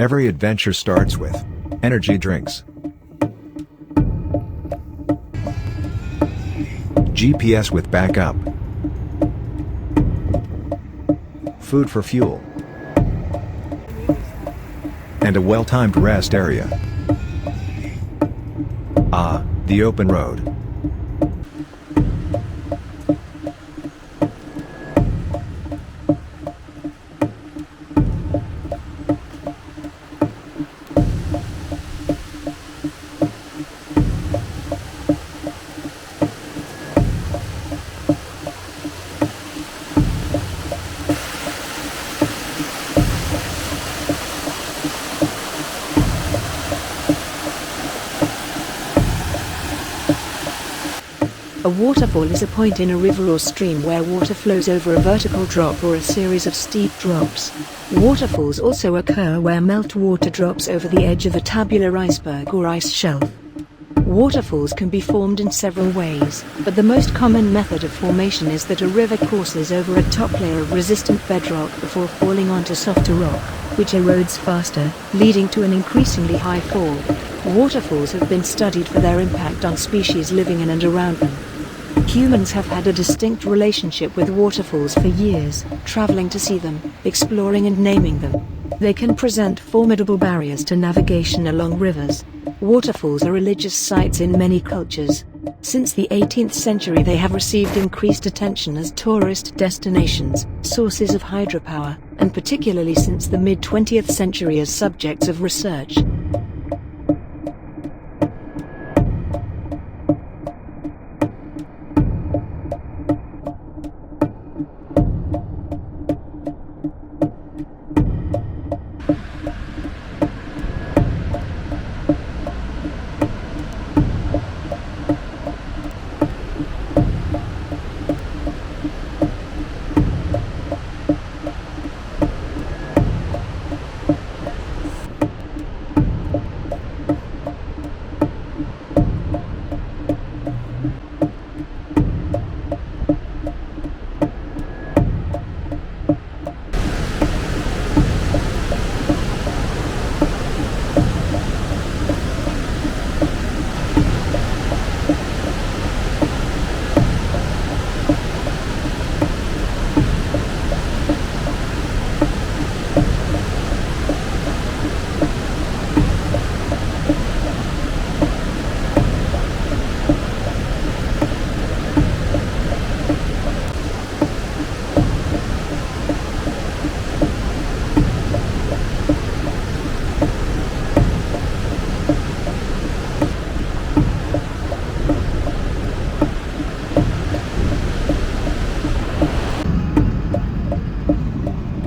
Every adventure starts with energy drinks, GPS with backup, food for fuel, and a well-timed rest area. Ah, the open road. A waterfall is a point in a river or stream where water flows over a vertical drop or a series of steep drops. Waterfalls also occur where meltwater drops over the edge of a tabular iceberg or ice shelf. Waterfalls can be formed in several ways, but the most common method of formation is that a river courses over a top layer of resistant bedrock before falling onto softer rock, which erodes faster, leading to an increasingly high fall. Waterfalls have been studied for their impact on species living in and around them. Humans have had a distinct relationship with waterfalls for years, traveling to see them, exploring and naming them. They can present formidable barriers to navigation along rivers. Waterfalls are religious sites in many cultures. Since the 18th century they have received increased attention as tourist destinations, sources of hydropower, and particularly since the mid-20th century as subjects of research.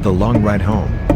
The long ride home.